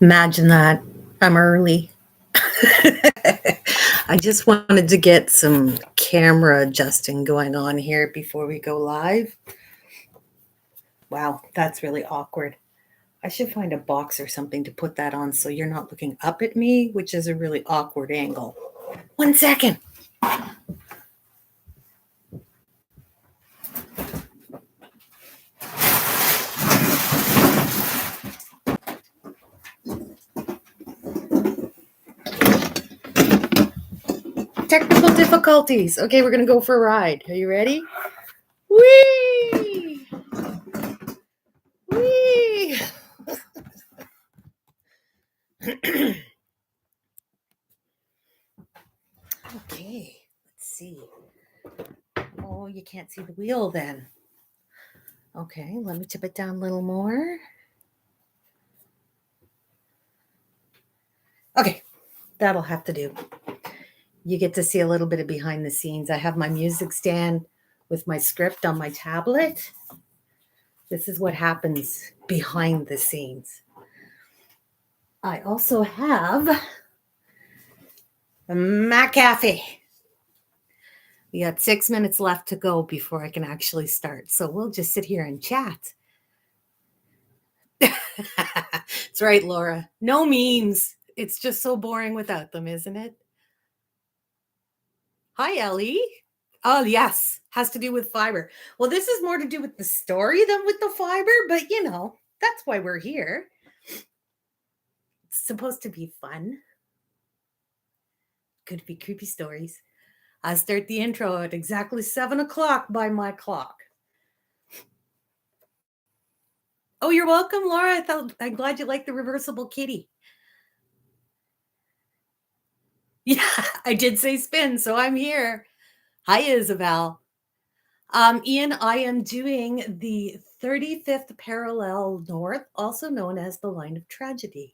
Imagine that. I'm early. I just wanted to get some camera adjusting going on here before we go live. Wow, that's really awkward. I should find a box or something to put that on so you're not looking up at me, which is a really awkward angle. 1 second. Technical difficulties. Okay, we're going to go for a ride. Are you ready? Whee! Whee! Okay, let's see. Oh, you can't see the wheel then. Okay, let me tip it down a little more. Okay, that'll have to do. You get to see a little bit of behind the scenes. I have my music stand with my script on my tablet. This is what happens behind the scenes. I also have a McAfee. We got 6 minutes left to go before I can actually start. So we'll just sit here and chat. That's right, Laura. No memes. It's just so boring without them, isn't it? Hi, Ellie. Oh, yes. Has to do with fiber. Well, this is more to do with the story than with the fiber, but that's why we're here. It's supposed to be fun. Could be creepy stories. I start the intro at exactly 7 o'clock by my clock. Oh, you're welcome, Laura. I'm glad you like the reversible kitty. Yeah, I did say spin, so I'm here. Hi, Isabel. Ian, I am doing the 35th parallel north, also known as the line of tragedy.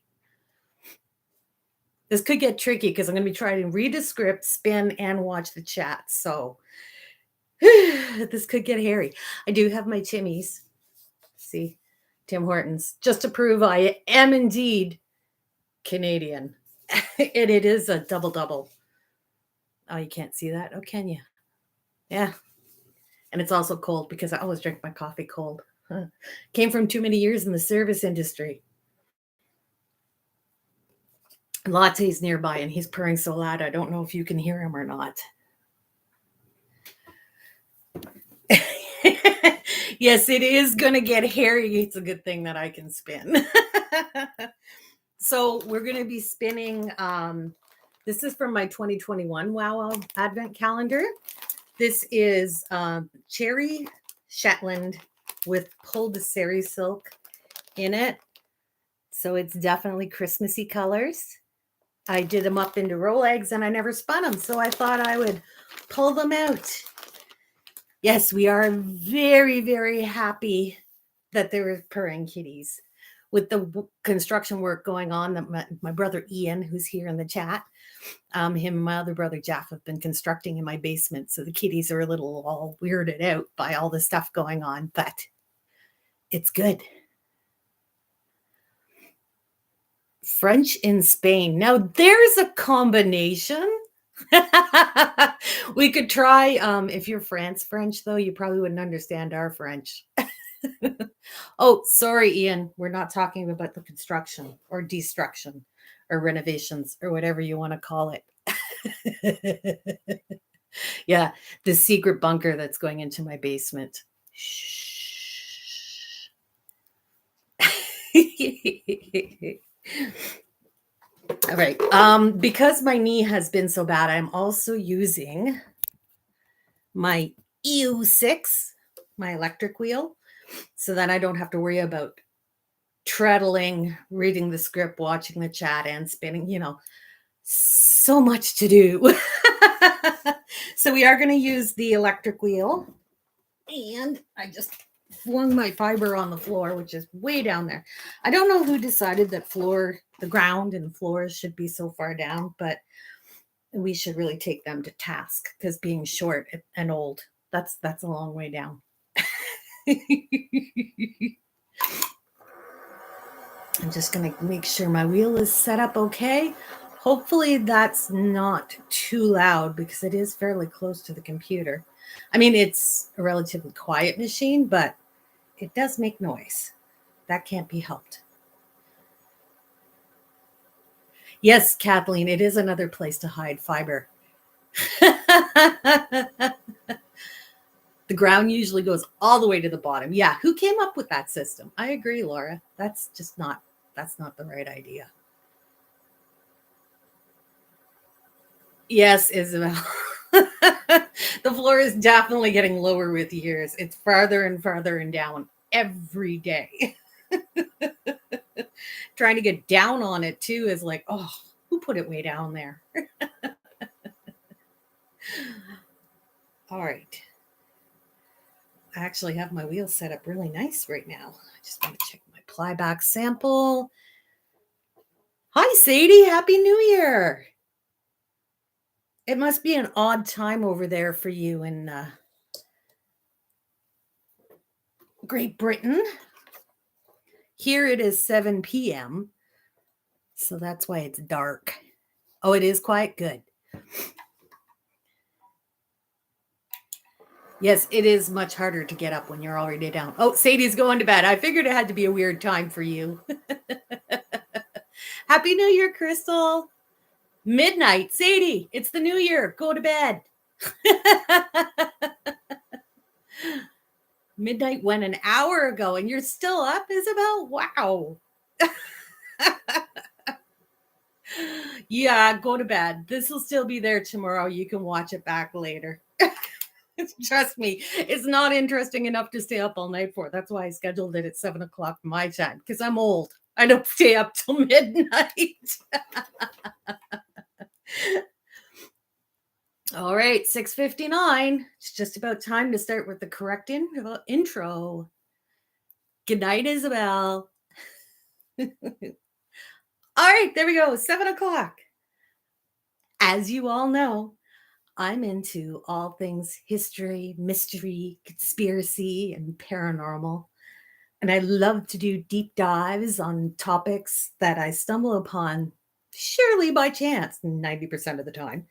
This could get tricky because I'm going to be trying to read a script, spin, and watch the chat. So this could get hairy. I do have my Timmies. See, Tim Hortons, just to prove I am indeed Canadian. And it is a double-double. Oh, you can't see that? Oh, can you? Yeah. And it's also cold because I always drink my coffee cold. Came from too many years in the service industry. Latte's nearby and he's purring so loud I don't know if you can hear him or not. Yes, it is going to get hairy. It's a good thing that I can spin. So we're going to be spinning. This is from my 2021 Wow Advent calendar. This is cherry Shetland with pulled sari silk in it. So it's definitely Christmassy colors. I did them up into roll eggs and I never spun them. So I thought I would pull them out. Yes, we are very, very happy that there are purring kitties. With the construction work going on, that my brother Ian, who's here in the chat, him and my other brother Jeff have been constructing in my basement. So the kitties are a little all weirded out by all the stuff going on, but it's good. French in Spain. Now there's a combination. We could try. If you're French though, you probably wouldn't understand our French. Oh, sorry, Ian. We're not talking about the construction or destruction or renovations or whatever you want to call it. Yeah, the secret bunker that's going into my basement. Shh. All right. Because my knee has been so bad, I'm also using my EU6, my electric wheel, so that I don't have to worry about treadling, reading the script, watching the chat, and spinning, so much to do. So we are going to use the electric wheel. And I just flung my fiber on the floor, which is way down there. I don't know who decided that the ground and floors should be so far down, but we should really take them to task because being short and old, that's a long way down. I'm just going to make sure my wheel is set up okay. Hopefully that's not too loud because it is fairly close to the computer. I mean, it's a relatively quiet machine, but it does make noise. That can't be helped. Yes, Kathleen, it is another place to hide fiber. The ground usually goes all the way to the bottom. Yeah, who came up with that system? I agree, Laura. That's not the right idea. Yes, Isabel. The floor is definitely getting lower with years. It's farther and farther and down every day. Trying to get down on it too is like, oh, who put it way down there? All right. I actually have my wheels set up really nice right now. I just want to check my plyback sample. Hi, Sadie. Happy New Year. It must be an odd time over there for you in Great Britain. Here it is 7 p.m. So that's why it's dark. Oh, it is quite good. Yes, it is much harder to get up when you're already down. Oh, Sadie's going to bed. I figured it had to be a weird time for you. Happy New Year, Crystal. Midnight. Sadie, it's the new year. Go to bed. Midnight went an hour ago and you're still up, Isabel? Wow. Yeah, go to bed. This will still be there tomorrow. You can watch it back later. Trust me, it's not interesting enough to stay up all night for. That's why I scheduled it at 7 o'clock my time, because I'm old. I don't stay up till midnight. All right, 6:59. It's just about time to start with the correct intro. Good night, Isabel. All right, there we go. 7 o'clock. As you all know, I'm into all things history, mystery, conspiracy, and paranormal. And I love to do deep dives on topics that I stumble upon surely by chance 90% of the time.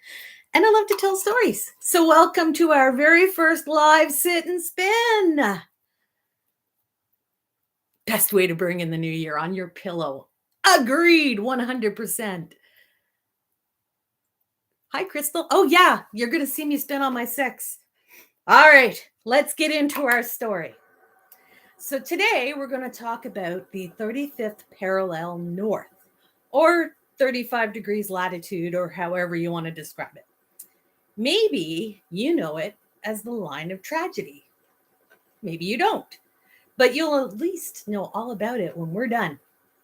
And I love to tell stories. So welcome to our very first live sit and spin. Best way to bring in the new year, on your pillow. Agreed, 100%. Hi, Crystal. Oh, yeah, you're going to see me spin on my 6. All right, let's get into our story. So today we're going to talk about the 35th parallel north, or 35 degrees latitude, or however you want to describe it. Maybe you know it as the line of tragedy. Maybe you don't, but you'll at least know all about it when we're done.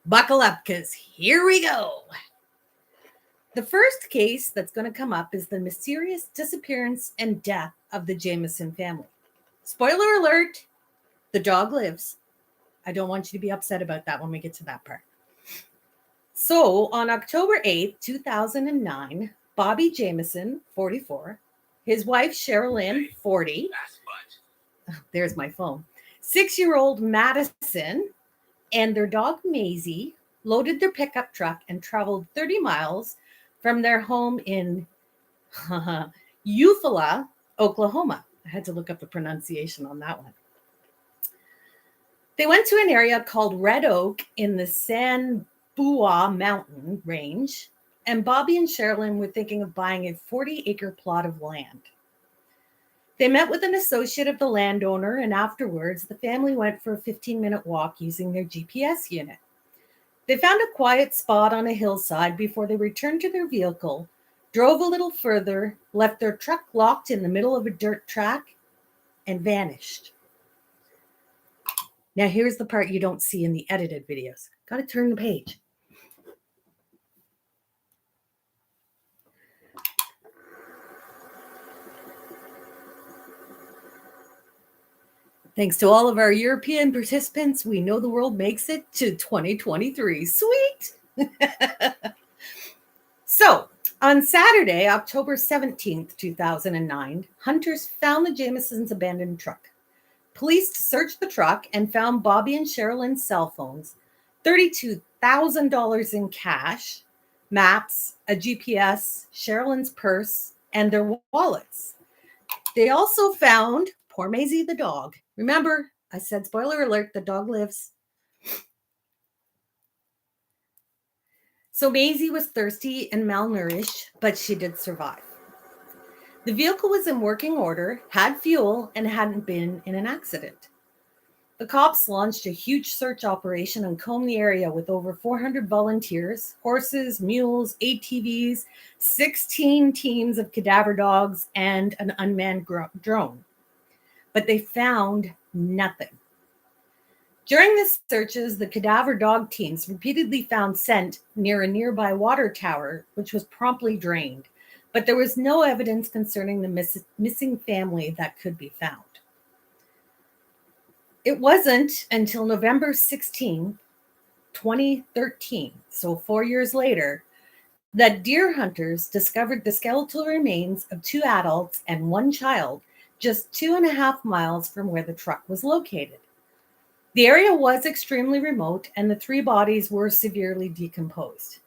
Buckle up, because here we go. The first case that's going to come up is the mysterious disappearance and death of the Jameson family. Spoiler alert, the dog lives. I don't want you to be upset about that when we get to that part. So on October 8th, 2009, Bobby Jameson, 44, his wife Sherilyn, 40, there's my phone, 6-year-old Madison, and their dog Maisie loaded their pickup truck and traveled 30 miles from their home in Eufaula, Oklahoma. I had to look up the pronunciation on that one. They went to an area called Red Oak in the San Bua mountain range, and Bobby and Sherilyn were thinking of buying a 40-acre plot of land. They met with an associate of the landowner, and afterwards, the family went for a 15-minute walk using their GPS unit. They found a quiet spot on a hillside before they returned to their vehicle, drove a little further, left their truck locked in the middle of a dirt track, and vanished. Now, here's the part you don't see in the edited videos. Got to turn the page. Thanks to all of our European participants, we know the world makes it to 2023. Sweet! So, on Saturday, October 17th, 2009, hunters found the Jamesons' abandoned truck. Police searched the truck and found Bobby and Sherilyn's cell phones, $32,000 in cash, maps, a GPS, Sherilyn's purse, and their wallets. They also found poor Maisie the dog. Remember, I said, spoiler alert, the dog lives. So Maisie was thirsty and malnourished, but she did survive. The vehicle was in working order, had fuel, and hadn't been in an accident. The cops launched a huge search operation and combed the area with over 400 volunteers, horses, mules, ATVs, 16 teams of cadaver dogs, and an unmanned drone. But they found nothing. During the searches, the cadaver dog teams repeatedly found scent near a nearby water tower, which was promptly drained. But there was no evidence concerning the missing family that could be found. It wasn't until November 16, 2013, so 4 years later, that deer hunters discovered the skeletal remains of 2 adults and 1 child just 2.5 miles from where the truck was located. The area was extremely remote, and the 3 bodies were severely decomposed.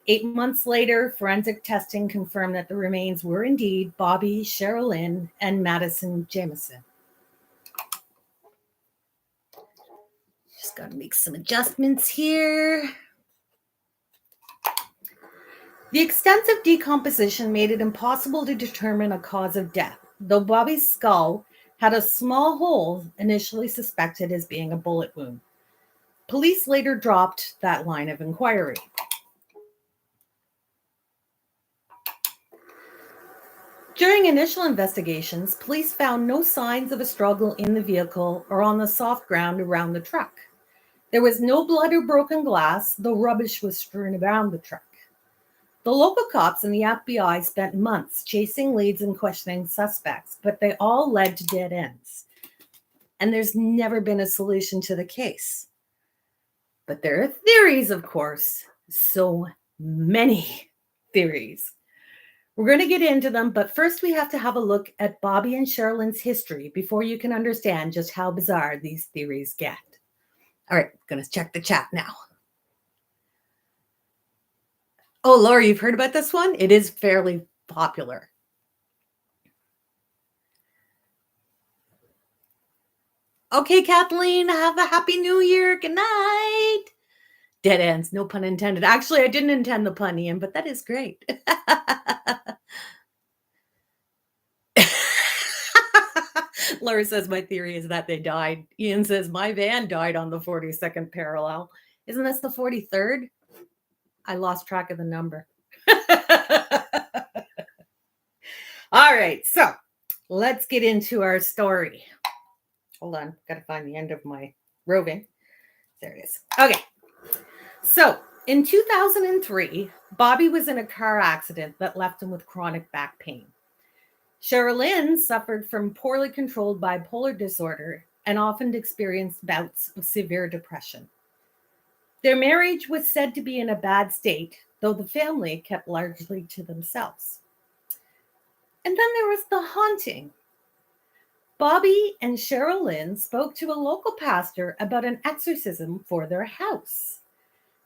8 months later, forensic testing confirmed that the remains were indeed Bobby, Sherilyn, and Madison Jamison. Just got to make some adjustments here. The extensive decomposition made it impossible to determine a cause of death, though Bobby's skull had a small hole initially suspected as being a bullet wound. Police later dropped that line of inquiry. During initial investigations, police found no signs of a struggle in the vehicle or on the soft ground around the truck. There was no blood or broken glass, though rubbish was strewn around the truck. The local cops and the FBI spent months chasing leads and questioning suspects, but they all led to dead ends. And there's never been a solution to the case. But there are theories, of course. So many theories. We're going to get into them, but first we have to have a look at Bobby and Sherilyn's history before you can understand just how bizarre these theories get. All right, going to check the chat now. Oh, Laura, you've heard about this one? It is fairly popular. Okay, Kathleen, have a happy new year. Good night. Dead ends, no pun intended. Actually, I didn't intend the pun, Ian, but that is great. Laura says my theory is that they died. Ian says my van died on the 42nd parallel. Isn't this the 43rd? I lost track of the number. All right, so let's get into our story. Hold on, got to find the end of my roving. There it is. Okay, so in 2003, Bobby was in a car accident that left him with chronic back pain. Sherilyn suffered from poorly controlled bipolar disorder and often experienced bouts of severe depression. Their marriage was said to be in a bad state, though the family kept largely to themselves. And then there was the haunting. Bobby and Sherilyn spoke to a local pastor about an exorcism for their house.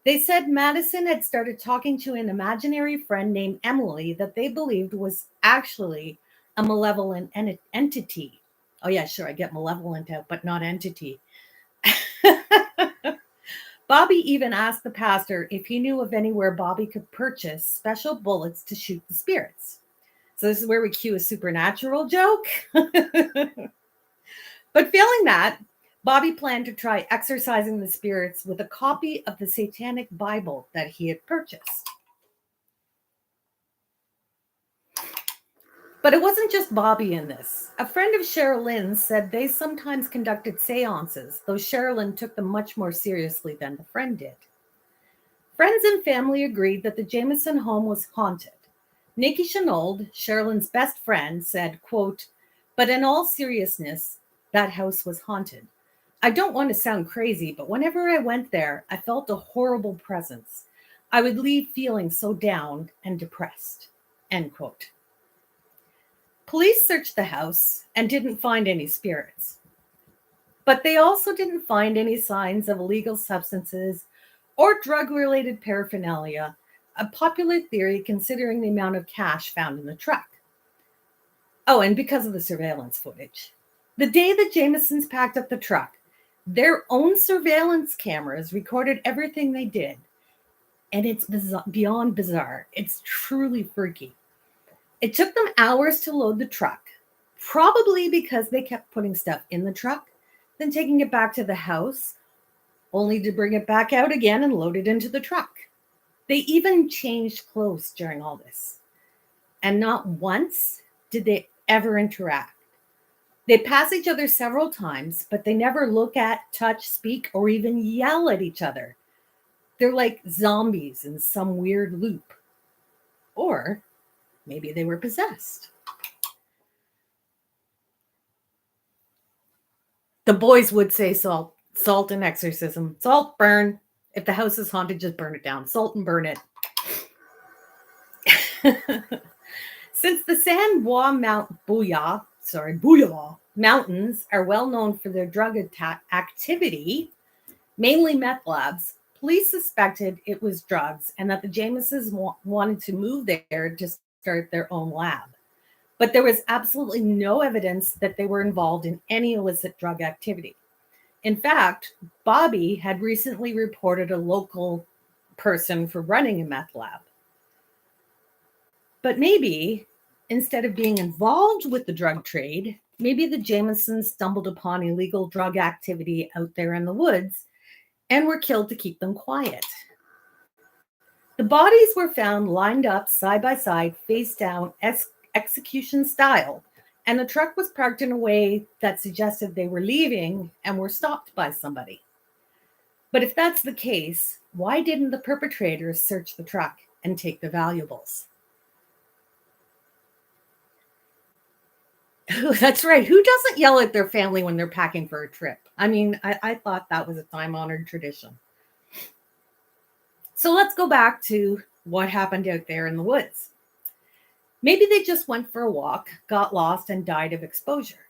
They said Madison had started talking to an imaginary friend named Emily that they believed was actually a malevolent entity. Oh, yeah, sure, I get malevolent out, but not entity. Bobby even asked the pastor if he knew of anywhere Bobby could purchase special bullets to shoot the spirits. So this is where we cue a supernatural joke. But failing that, Bobby planned to try exorcising the spirits with a copy of the Satanic Bible that he had purchased. But it wasn't just Bobby in this. A friend of Sherilyn's said they sometimes conducted seances, though Sherilyn took them much more seriously than the friend did. Friends and family agreed that the Jamison home was haunted. Nikki Chenauld, Sherilyn's best friend, said, quote, "But in all seriousness, that house was haunted. I don't want to sound crazy, but whenever I went there, I felt a horrible presence. I would leave feeling so down and depressed." End quote. Police searched the house and didn't find any spirits. But they also didn't find any signs of illegal substances or drug related paraphernalia, a popular theory considering the amount of cash found in the truck. Oh, and because of the surveillance footage. The day that Jamesons packed up the truck, their own surveillance cameras recorded everything they did. And it's beyond bizarre. It's truly freaky. It took them hours to load the truck, probably because they kept putting stuff in the truck, then taking it back to the house, only to bring it back out again and load it into the truck. They even changed clothes during all this. And not once did they ever interact. They pass each other several times, but they never look at, touch, speak, or even yell at each other. They're like zombies in some weird loop. Or maybe they were possessed. The boys would say salt, salt and exorcism. Salt, burn. If the house is haunted, just burn it down. Salt and burn it. Since the San Juan Booyah Mountains are well known for their drug activity, mainly meth labs, police suspected it was drugs and that the Jamesons wanted to move there to start their own lab. But there was absolutely no evidence that they were involved in any illicit drug activity. In fact, Bobby had recently reported a local person for running a meth lab. But maybe instead of being involved with the drug trade, maybe the Jamesons stumbled upon illegal drug activity out there in the woods and were killed to keep them quiet. The bodies were found lined up side by side, face down, execution style, and the truck was parked in a way that suggested they were leaving and were stopped by somebody. But if that's the case, why didn't the perpetrators search the truck and take the valuables? That's right. Who doesn't yell at their family when they're packing for a trip? I mean, I thought that was a time-honored tradition. So let's go back to what happened out there in the woods. Maybe they just went for a walk, got lost, and died of exposure.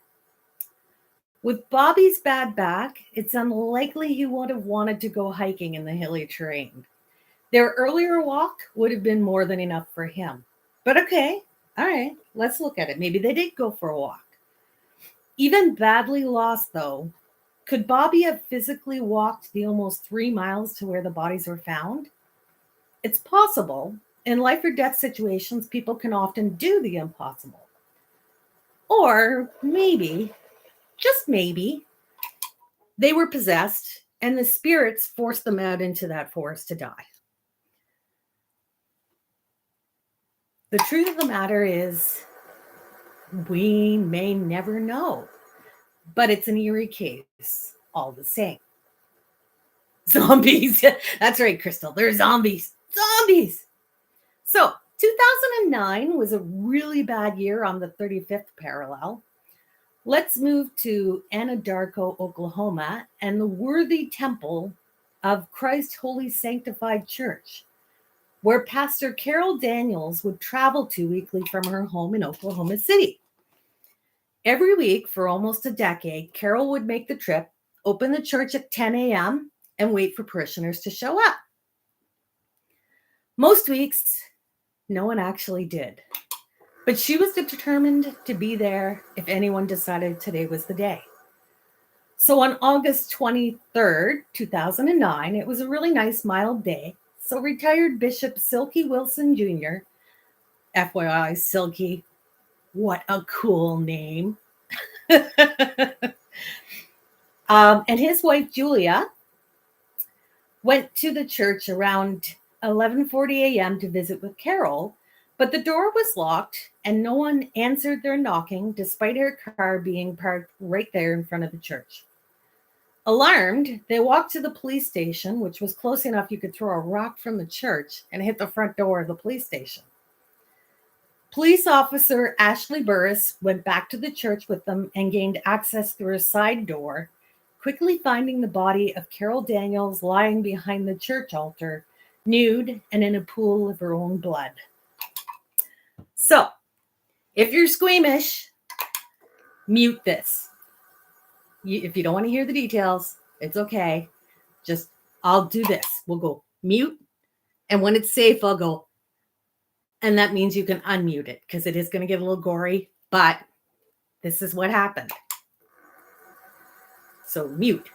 With Bobby's bad back, it's unlikely he would have wanted to go hiking in the hilly terrain. Their earlier walk would have been more than enough for him. But okay, all right, let's look at it. Maybe they did go for a walk. Even badly lost, though, could Bobby have physically walked the almost 3 miles to where the bodies were found? It's possible. In life or death situations, people can often do the impossible. Or maybe, just maybe, they were possessed and the spirits forced them out into that forest to die. The truth of the matter is, we may never know, but it's an eerie case all the same. Zombies. That's right, Crystal. They're zombies. Zombies. So 2009 was a really bad year on the 35th parallel. Let's move to Anadarko, Oklahoma, and the worthy temple of Christ Holy Sanctified Church, where Pastor Carol Daniels would travel to weekly from her home in Oklahoma City. Every week for almost a decade, Carol would make the trip, open the church at 10 a.m., and wait for parishioners to show up. Most weeks, no one actually did. But she was determined to be there if anyone decided today was the day. So on August 23rd, 2009, it was a really nice, mild day. So retired Bishop Silky Wilson Jr., FYI, Silky, what a cool name, and his wife, Julia, went to the church around 11:40 a.m. to visit with Carol, but the door was locked and no one answered their knocking despite her car being parked right there in front of the church. Alarmed, they walked to the police station, which was close enough you could throw a rock from the church and hit the front door of the police station. Police officer Ashley Burris went back to the church with them and gained access through a side door, quickly finding the body of Carol Daniels lying behind the church altar, nude and in a pool of her own blood. So, if you're squeamish, mute this. If you don't want to hear the details, it's okay. Just, I'll do this. We'll go mute. And when it's safe, I'll go. And that means you can unmute it because it is going to get a little gory. But this is what happened. So mute.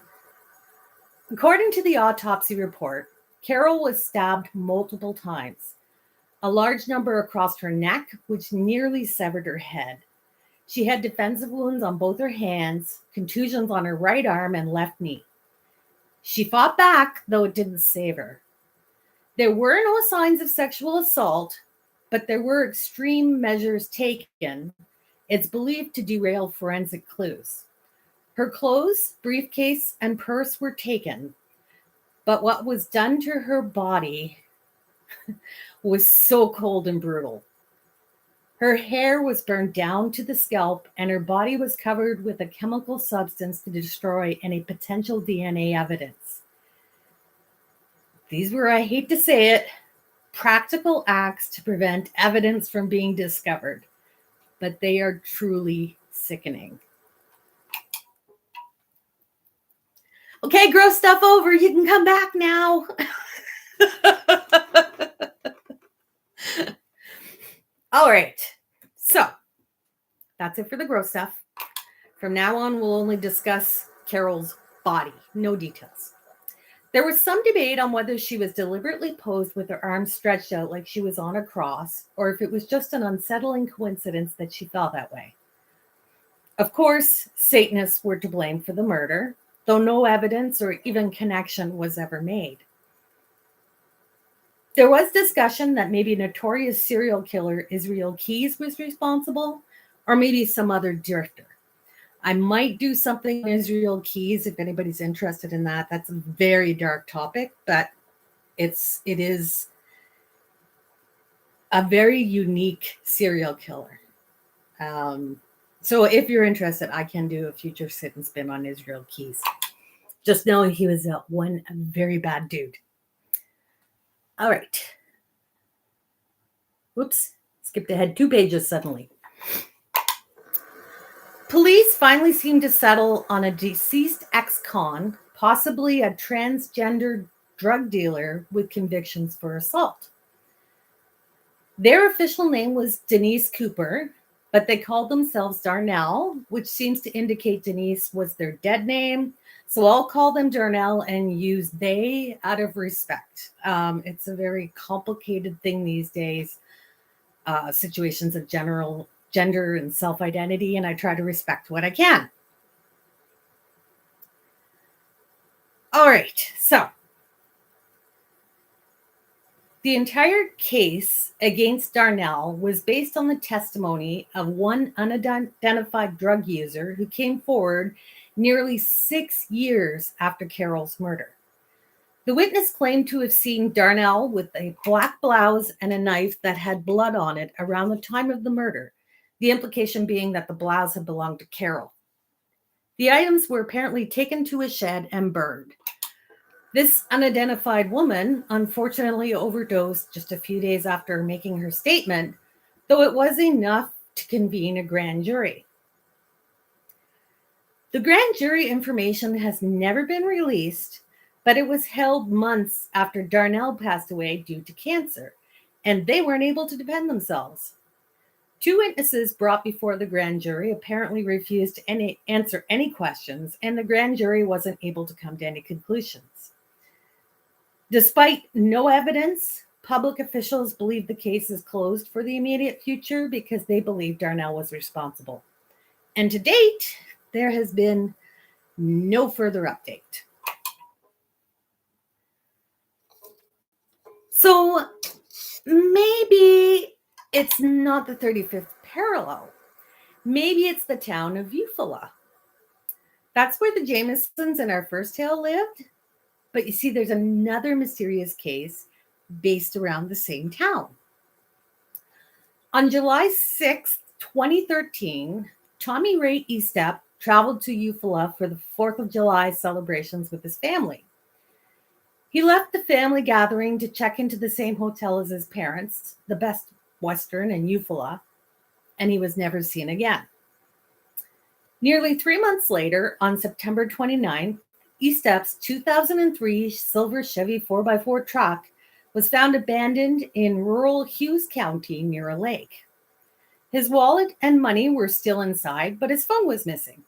According to the autopsy report, Carol was stabbed multiple times, a large number across her neck, which nearly severed her head. She had defensive wounds on both her hands, contusions on her right arm and left knee. She fought back, though it didn't save her. There were no signs of sexual assault, but there were extreme measures taken, it's believed, to derail forensic clues. Her clothes, briefcase, and purse were taken, but what was done to her body was so cold and brutal. Her hair was burned down to the scalp, and her body was covered with a chemical substance to destroy any potential DNA evidence. These were, I hate to say it, practical acts to prevent evidence from being discovered, but they are truly sickening. Okay, gross stuff over. You can come back now. All right. So that's it for the gross stuff. From now on, we'll only discuss Carol's body, no details. There was some debate on whether she was deliberately posed with her arms stretched out like she was on a cross, or if it was just an unsettling coincidence that she fell that way. Of course, Satanists were to blame for the murder, though no evidence or even connection was ever made. There was discussion that maybe notorious serial killer Israel Keyes was responsible, or maybe some other drifter. I might do something on Israel Keyes if anybody's interested in that. That's a very dark topic, but it is a very unique serial killer. So if you're interested, I can do a future sit and spin on Israel Keyes. Just knowing he was a very bad dude. All right. Whoops, skipped ahead 2 pages suddenly. Police finally seemed to settle on a deceased ex-con, possibly a transgender drug dealer with convictions for assault. Their official name was Denise Cooper, but they called themselves Darnell, which seems to indicate Denise was their dead name. So I'll call them Darnell and use they out of respect. It's a very complicated thing these days, situations of general gender and self-identity, and I try to respect what I can. All right, so the entire case against Darnell was based on the testimony of one unidentified drug user who came forward nearly 6 years after Carol's murder. The witness claimed to have seen Darnell with a black blouse and a knife that had blood on it around the time of the murder, the implication being that the blouse had belonged to Carol. The items were apparently taken to a shed and burned. This unidentified woman unfortunately overdosed just a few days after making her statement, though it was enough to convene a grand jury. The grand jury information has never been released, but it was held months after Darnell passed away due to cancer, and they weren't able to defend themselves. 2 witnesses brought before the grand jury apparently refused to answer any questions, and the grand jury wasn't able to come to any conclusions. Despite no evidence, public officials believe the case is closed for the immediate future because they believe Darnell was responsible. And to date, there has been no further update. So maybe it's not the 35th parallel. Maybe it's the town of Eufaula. That's where the Jamesons in our first tale lived. But you see, there's another mysterious case based around the same town. On July 6th, 2013, Tommy Ray Estep traveled to Eufaula for the 4th of July celebrations with his family. He left the family gathering to check into the same hotel as his parents, the Best Western in Eufaula, and he was never seen again. Nearly 3 months later, on September 29th, ESTEP's 2003 silver Chevy 4x4 truck was found abandoned in rural Hughes County near a lake. His wallet and money were still inside, but his phone was missing.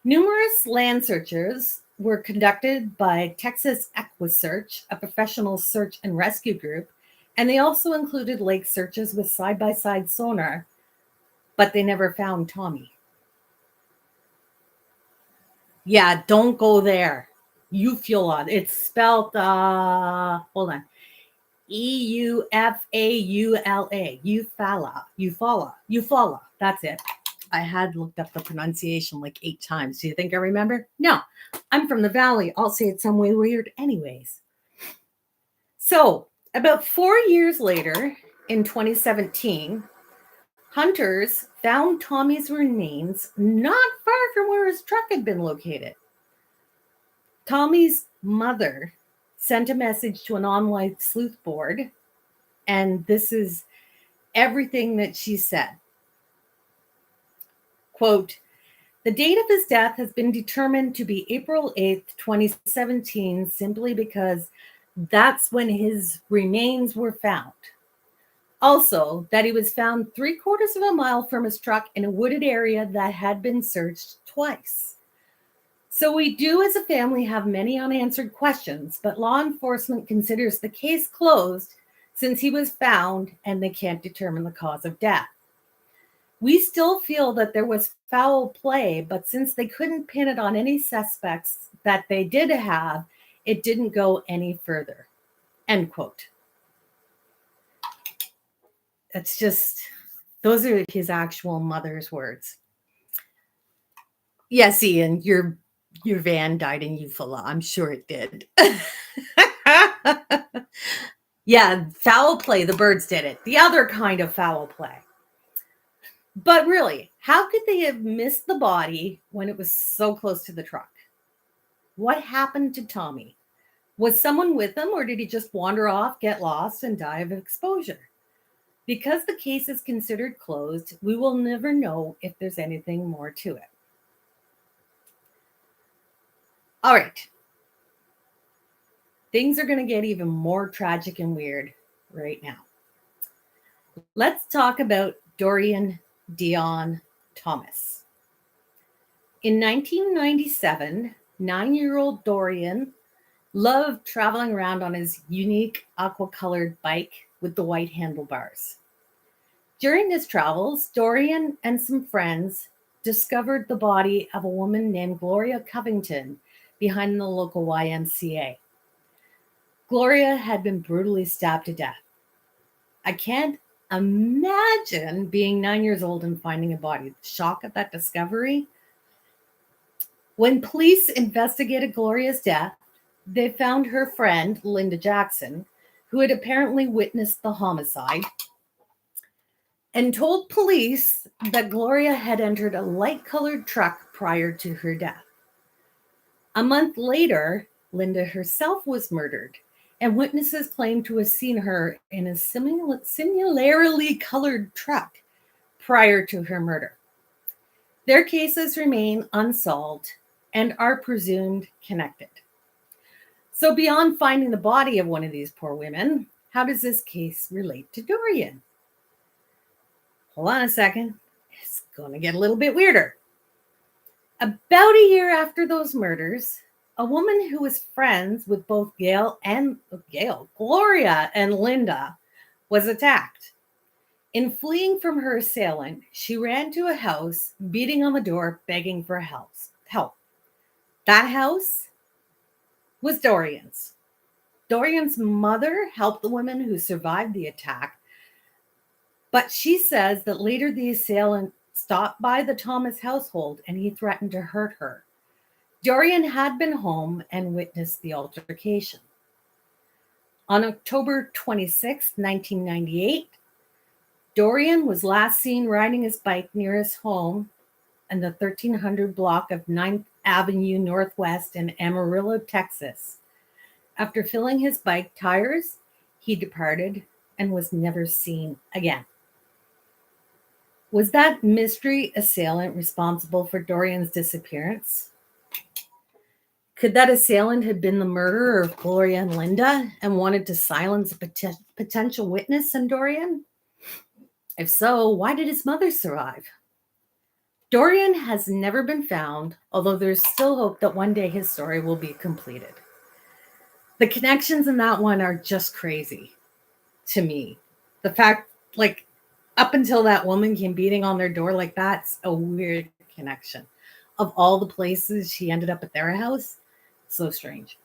Numerous land searches were conducted by Texas EquiSearch, a professional search and rescue group, and they also included lake searches with side-by-side sonar, but they never found Tommy. Yeah, don't go there. Eufaula. It's spelled, hold on. Eufaula. Eufaula. That's it. I had looked up the pronunciation like 8 times. Do you think I remember? No, I'm from the Valley. I'll say it some way weird anyways. So, about 4 years later, in 2017, hunters found Tommy's remains not far from where his truck had been located. Tommy's mother sent a message to an online sleuth board, and this is everything that she said. Quote, "The date of his death has been determined to be April 8th, 2017, simply because that's when his remains were found. Also, that he was found 3/4 of a mile from his truck in a wooded area that had been searched twice. So we do as a family have many unanswered questions, but law enforcement considers the case closed since he was found and they can't determine the cause of death. We still feel that there was foul play, but since they couldn't pin it on any suspects that they did have, it didn't go any further." End quote. It's just, those are his actual mother's words. Yes, Ian, your van died in Eufaula. I'm sure it did. Yeah, foul play. The birds did it. The other kind of foul play. But really, how could they have missed the body when it was so close to the truck? What happened to Tommy? Was someone with him, or did he just wander off, get lost, and die of exposure? Because the case is considered closed, we will never know if there's anything more to it. All right. Things are going to get even more tragic and weird right now. Let's talk about Dorian Dion Thomas. In 1997, 9-year-old Dorian loved traveling around on his unique aqua-colored bike with the white handlebars. During his travels, Dorian and some friends discovered the body of a woman named Gloria Covington behind the local YMCA. Gloria had been brutally stabbed to death. I can't imagine being 9 years old and finding a body. The shock of that discovery. When police investigated Gloria's death, they found her friend, Linda Jackson, who had apparently witnessed the homicide, and told police that Gloria had entered a light-colored truck prior to her death. A month later, Linda herself was murdered, and witnesses claimed to have seen her in a similarly colored truck prior to her murder. Their cases remain unsolved and are presumed connected. So beyond finding the body of one of these poor women, how does this case relate to Dorian? Hold on a second. It's going to get a little bit weirder. About a year after those murders, a woman who was friends with both Gloria and Linda was attacked. In fleeing from her assailant, she ran to a house, beating on the door, begging for help. That house was Dorian's. Dorian's mother helped the woman who survived the attack, but she says that later the assailant stopped by the Thomas household and he threatened to hurt her. Dorian had been home and witnessed the altercation. On October 26, 1998, Dorian was last seen riding his bike near his home in the 1300 block of 9th Avenue Northwest in Amarillo, Texas. After filling his bike tires, he departed and was never seen again. Was that mystery assailant responsible for Dorian's disappearance? Could that assailant have been the murderer of Gloria and Linda and wanted to silence a potential witness in Dorian? If so, why did his mother survive? Dorian has never been found, although there's still hope that one day his story will be completed. The connections in that one are just crazy to me. The fact, like, up until that woman came beating on their door, like, that's a weird connection. Of all the places she ended up at their house, so strange.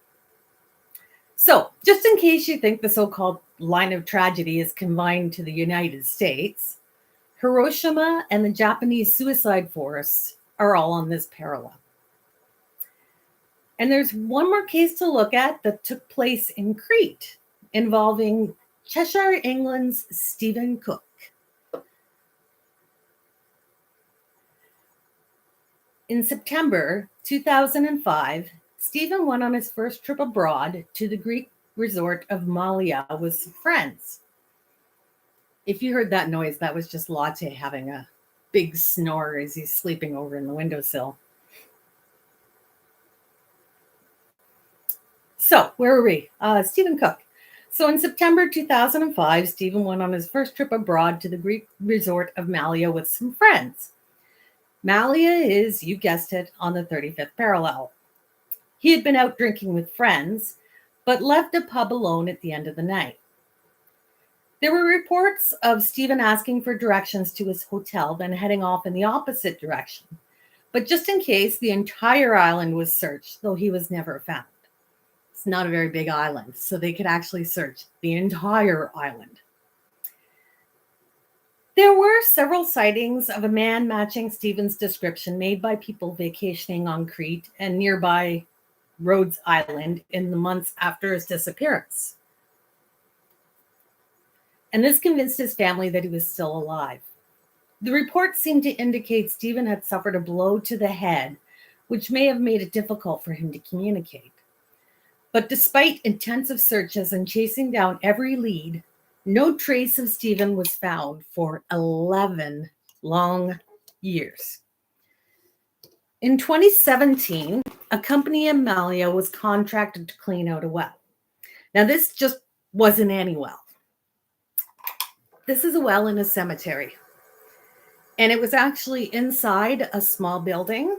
So, just in case you think the so called line of tragedy is confined to the United States, Hiroshima and the Japanese suicide forest are all on this parallel. And there's one more case to look at that took place in Crete involving Cheshire, England's Stephen Cook. In September 2005, Stephen went on his first trip abroad to the Greek resort of Malia with some friends. If you heard that noise, that was just Latte having a big snore as he's sleeping over in the windowsill. So, where were we? Stephen Cook. So, in September 2005, Stephen went on his first trip abroad to the Greek resort of Malia with some friends. Malia is, you guessed it, on the 35th parallel. He had been out drinking with friends, but left a pub alone at the end of the night. There were reports of Stephen asking for directions to his hotel, then heading off in the opposite direction. But just in case, the entire island was searched, though he was never found. It's not a very big island, so they could actually search the entire island. There were several sightings of a man matching Stephen's description made by people vacationing on Crete and nearby Rhodes Island in the months after his disappearance. And this convinced his family that he was still alive. The reports seemed to indicate Stephen had suffered a blow to the head, which may have made it difficult for him to communicate. But despite intensive searches and chasing down every lead, no trace of Stephen was found for 11 long years. In 2017, a company in Malia was contracted to clean out a well. Now, this just wasn't any well. This is a well in a cemetery. And it was actually inside a small building.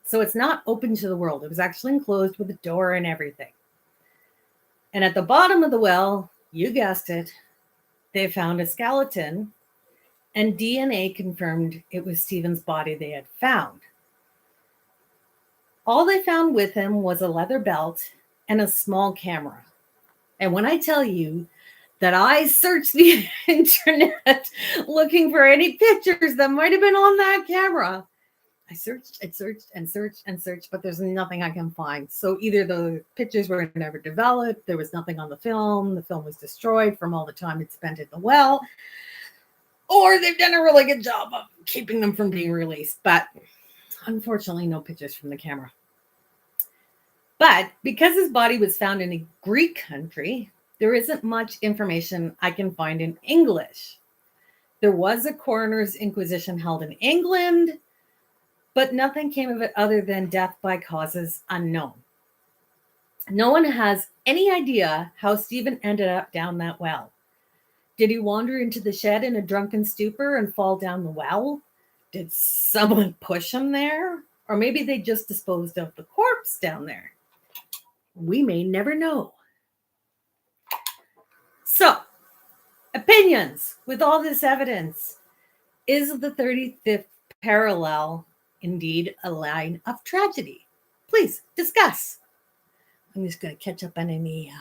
So it's not open to the world. It was actually enclosed with a door and everything. And at the bottom of the well, you guessed it, they found a skeleton, and DNA confirmed it was Stephen's body they had found. All they found with him was a leather belt and a small camera. And when I tell you that I searched the internet looking for any pictures that might have been on that camera, I searched and searched and searched and searched, but there's nothing I can find. So either the pictures were never developed, there was nothing on the film was destroyed from all the time it spent at the well, or they've done a really good job of keeping them from being released. But unfortunately, no pictures from the camera. But because his body was found in a Greek country, there isn't much information I can find in English. There was a coroner's inquisition held in England, but nothing came of it other than death by causes unknown. No one has any idea how Stephen ended up down that well. Did he wander into the shed in a drunken stupor and fall down the well? Did someone push him there? Or maybe they just disposed of the corpse down there. We may never know. So, opinions with all this evidence. Is the 35th parallel indeed a line of tragedy? Please discuss. I'm just going to catch up on any.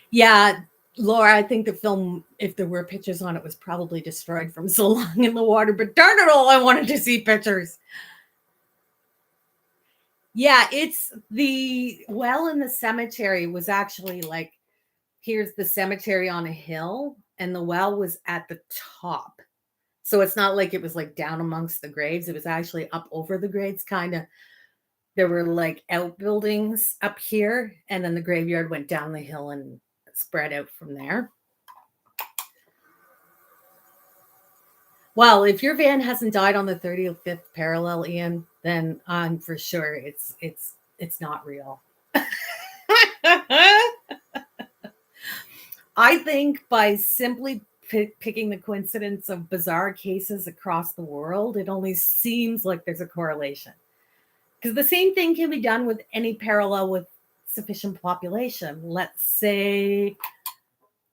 Yeah, Laura, I think the film, if there were pictures on it, was probably destroyed from so long in the water. But darn it all, I wanted to see pictures. Yeah, it's the well in the cemetery was actually like, here's the cemetery on a hill, and the well was at the top. So it's not like it was like down amongst the graves. It was actually up over the graves, kind of. There were like outbuildings up here, and then the graveyard went down the hill and spread out from there. Well, if your van hasn't died on the 35th parallel, Ian, then I'm for sure it's not real. I think by simply picking the coincidence of bizarre cases across the world, it only seems like there's a correlation. Because the same thing can be done with any parallel with sufficient population. Let's say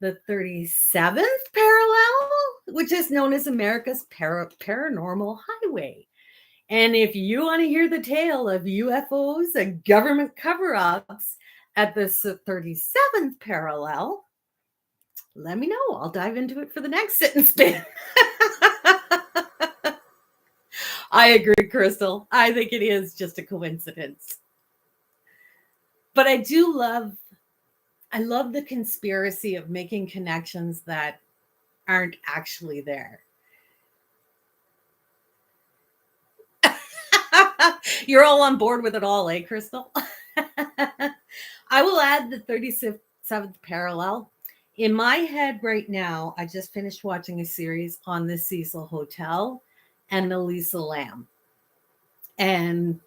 the 37th parallel, which is known as America's paranormal highway. And if you want to hear the tale of UFOs and government cover-ups at the 37th parallel, let me know. I'll dive into it for the next sit and spin. I agree, Crystal. I think it is just a coincidence. But I love the conspiracy of making connections that aren't actually there. You're all on board with it all, eh, Crystal? I will add the 37th parallel. In my head right now, I just finished watching a series on the Cecil Hotel and Elisa Lam. And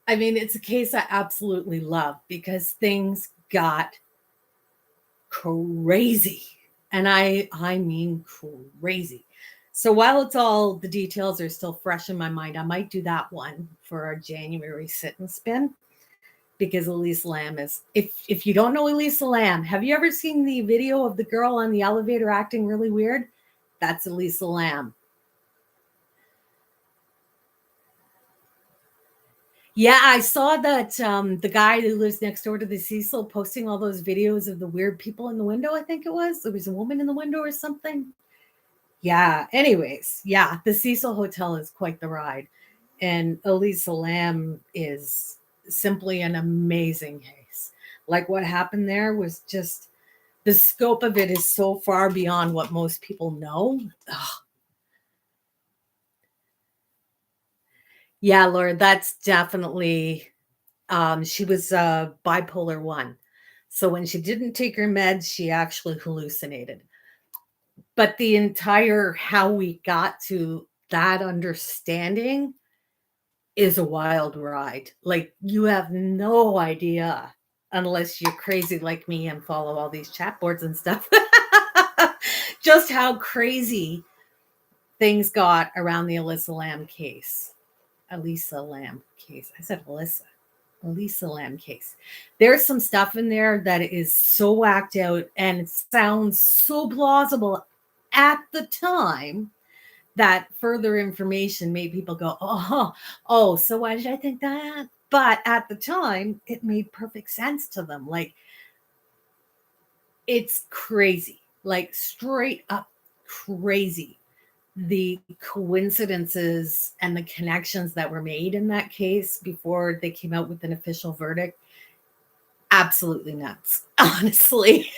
I mean, it's a case I absolutely love because things got crazy. And I mean crazy. So while it's all the details are still fresh in my mind, I might do that one for our January sit and spin because Elisa Lam is if you don't know Elisa Lam, have you ever seen the video of the girl on the elevator acting really weird? That's Elisa Lam. Yeah, I saw that the guy who lives next door to the Cecil posting all those videos of the weird people in the window, I think it was. There was a woman in the window or something. Yeah, anyways, yeah, the Cecil Hotel is quite the ride. And Elisa Lam is simply an amazing case. Like what happened there was just the scope of it is so far beyond what most people know. Ugh. Yeah, Laura, that's definitely she was bipolar 1. So when she didn't take her meds, she actually hallucinated. But the entire how we got to that understanding is a wild ride. Like you have no idea unless you're crazy like me and follow all these chat boards and stuff. Just how crazy things got around the Elisa Lam case. Elisa Lam case. I said Alyssa. Elisa Lam case. There's some stuff in there that is so whacked out and it sounds so plausible at the time that further information made people go, oh, so why did I think that? But at the time, it made perfect sense to them. Like, it's crazy, like straight up crazy. The coincidences and the connections that were made in that case before they came out with an official verdict, absolutely nuts, honestly.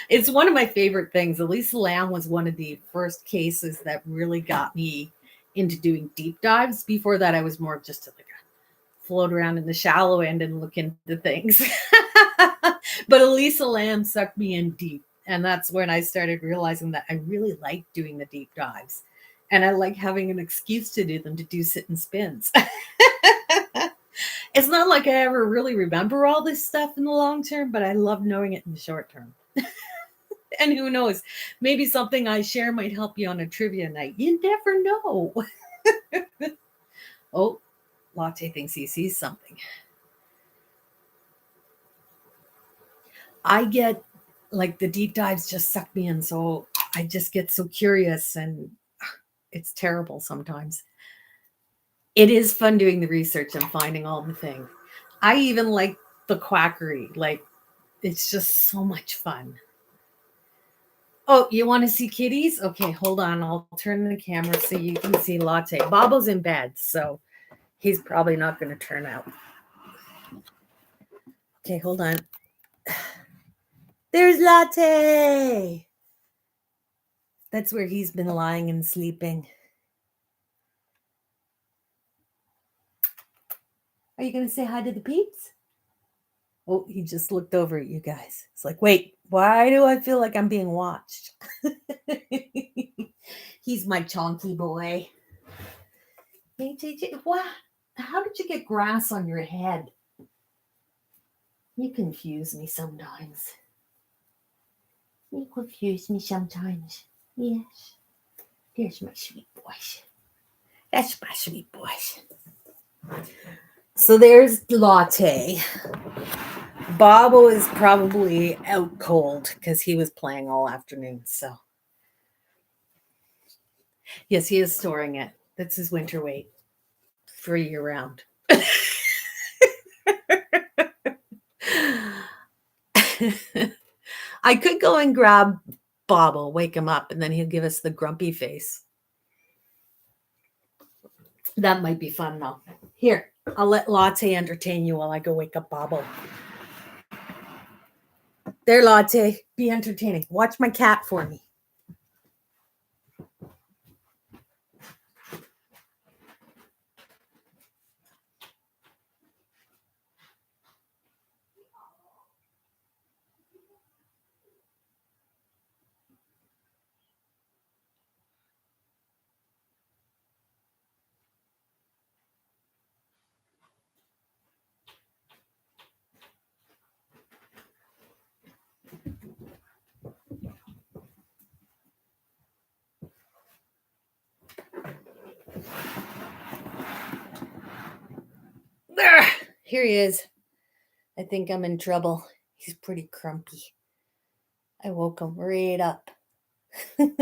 It's one of my favorite things. Elisa Lam was one of the first cases that really got me into doing deep dives. Before that, I was more just like a float around in the shallow end and look into things. But Elisa Lam sucked me in deep. And that's when I started realizing that I really like doing the deep dives. And I like having an excuse to do them, to do sit and spins. It's not like I ever really remember all this stuff in the long term, but I love knowing it in the short term. And who knows, maybe something I share might help you on a trivia night. You never know. Oh, Latte thinks he sees something. I get like the deep dives just suck me in. So I just get so curious and it's terrible sometimes. It is fun doing the research and finding all the things. I even like the quackery. Like it's just so much fun. Oh, you want to see kitties? Okay, hold on. I'll turn the camera so you can see Latte. Bobo's in bed, so he's probably not going to turn out. Okay, hold on. There's Latte. That's where he's been lying and sleeping. Are you going to say hi to the peeps? Oh, he just looked over at you guys. It's like, wait, why do I feel like I'm being watched? He's my chonky boy. Hey, JJ, what? How did you get grass on your head? You confuse me sometimes. You confuse me sometimes. Yes. There's my sweet boy. That's my sweet boy. So there's Latte. Bobo is probably out cold because he was playing all afternoon. So, yes, he is storing it. That's his winter weight for year round. I could go and grab Bobo, wake him up, and then he'll give us the grumpy face. That might be fun though. Here, I'll let Latte entertain you while I go wake up Bobo. There, Latte, be entertaining. Watch my cat for me. There, here he is. I think I'm in trouble. He's pretty crumpy. I woke him right up. You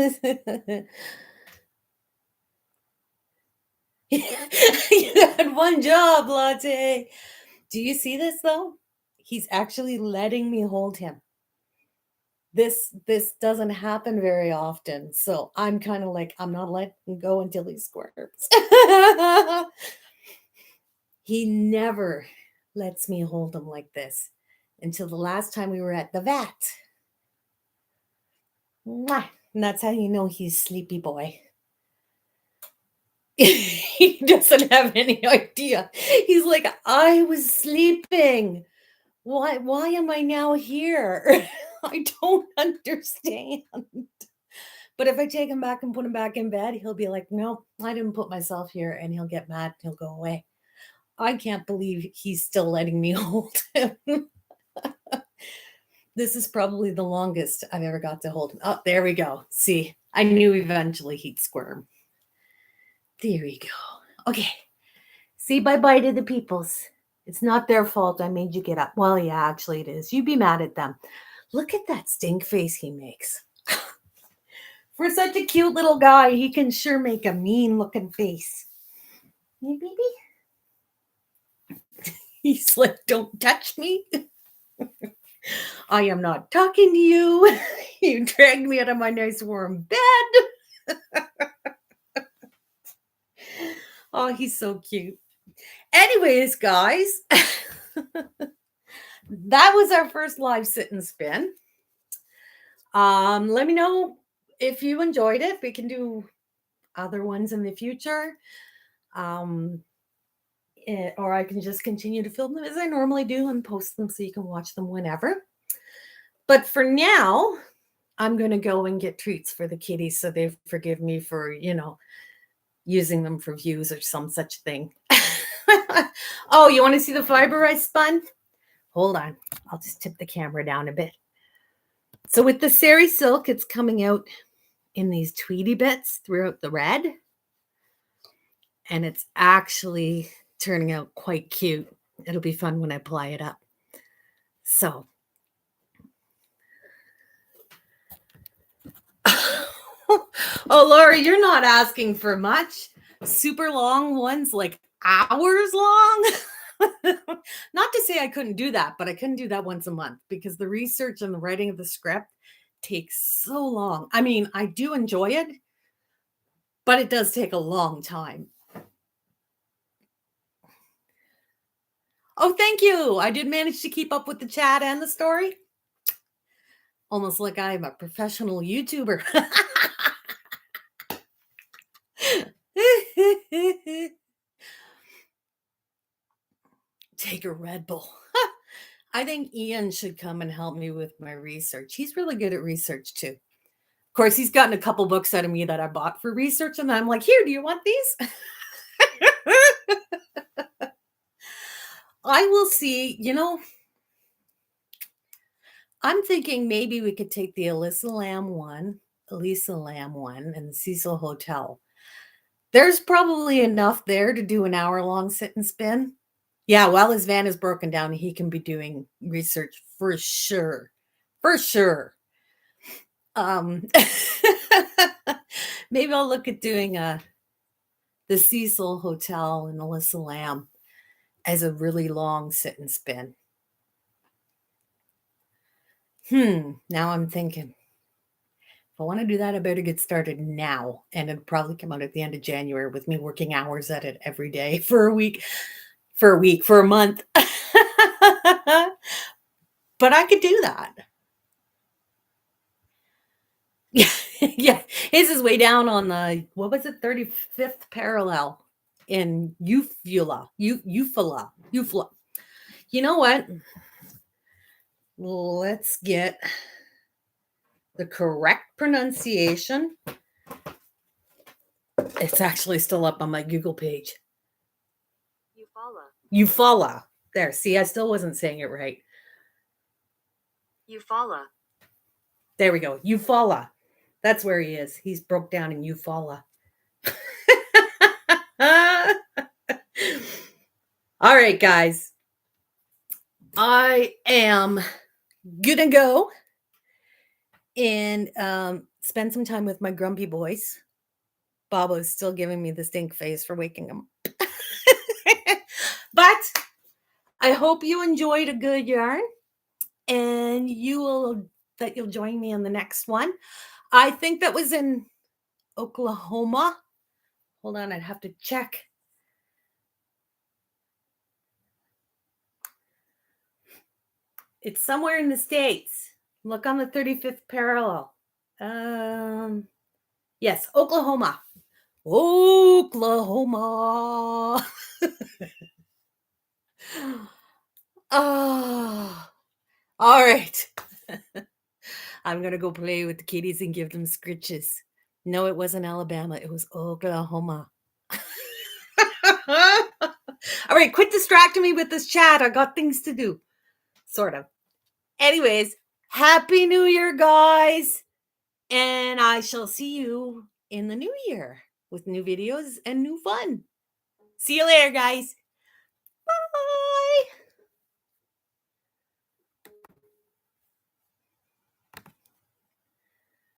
had one job, Latte. Do you see this though? He's actually letting me hold him. This doesn't happen very often. So I'm kind of like, I'm not letting him go until he squirts. He never lets me hold him like this until the last time we were at the vet. Mwah. And that's how you know he's sleepy boy. He doesn't have any idea. He's like, I was sleeping. Why am I now here? I don't understand. But if I take him back and put him back in bed, he'll be like, no, I didn't put myself here. And he'll get mad. He'll go away. I can't believe he's still letting me hold him. This is probably the longest I've ever got to hold him. Oh, there we go. See, I knew eventually he'd squirm. There we go. Okay. Say bye-bye to the peoples. It's not their fault I made you get up. Well, yeah, actually it is. You'd be mad at them. Look at that stink face he makes. For such a cute little guy, he can sure make a mean-looking face. Hey, baby? He's like, don't touch me. I am not talking to you. You dragged me out of my nice warm bed. Oh, he's so cute. Anyways, guys, that was our first live sit and spin. Let me know if you enjoyed it. We can do other ones in the future. Or I can just continue to film them as I normally do and post them so you can watch them whenever. But for now, I'm going to go and get treats for the kitties so they forgive me for, using them for views or some such thing. Oh, you want to see the fiber I spun? Hold on. I'll just tip the camera down a bit. So with the Sari silk, it's coming out in these tweedy bits throughout the red. And it's actually turning out quite cute. It'll be fun when I apply it up. So. Oh, Laura, you're not asking for much. Super long ones, like hours long. Not to say I couldn't do that, but I couldn't do that once a month because the research and the writing of the script takes so long. I mean, I do enjoy it, but it does take a long time. Oh, thank you. I did manage to keep up with the chat and the story. Almost like I'm a professional YouTuber. Take a Red Bull. I think Ian should come and help me with my research. He's really good at research too. course, he's gotten a couple books out of me that I bought for research, and I'm like, "Here, do you want these?" I will see, I'm thinking maybe we could take the Elisa Lamb one, and the Cecil Hotel. There's probably enough there to do an hour-long sit and spin. Yeah, while his van is broken down, he can be doing research for sure. For sure. Um, maybe I'll look at doing the Cecil Hotel and Elisa Lamb as a really long sit and spin. Now I'm thinking, if I want to do that, I better get started now. And it'll probably come out at the end of January with me working hours at it every day for a month. But I could do that. Yeah, yeah. His is way down on the, what was it, 35th parallel in Eufaula. Eufaula. You know what? Let's get the correct pronunciation. It's actually still up on my Google page. Eufaula. There, see, I still wasn't saying it right. Eufaula. There we go. Eufaula. That's where he is. He's broke down in Eufaula. All right, guys. I am gonna go and spend some time with my grumpy boys. Bobo's still giving me the stink face for waking him. But I hope you enjoyed a good yarn, and you'll join me in the next one. I think that was in Oklahoma. Hold on, I'd have to check. It's somewhere in the States. Look on the 35th parallel. Yes, Oklahoma. Oklahoma. Oh, all right. I'm going to go play with the kitties and give them scritches. No, it wasn't Alabama. It was Oklahoma. All right, quit distracting me with this chat. I got things to do. Sort of. Anyways, Happy New Year, guys. And I shall see you in the new year with new videos and new fun. See you later, guys. Bye.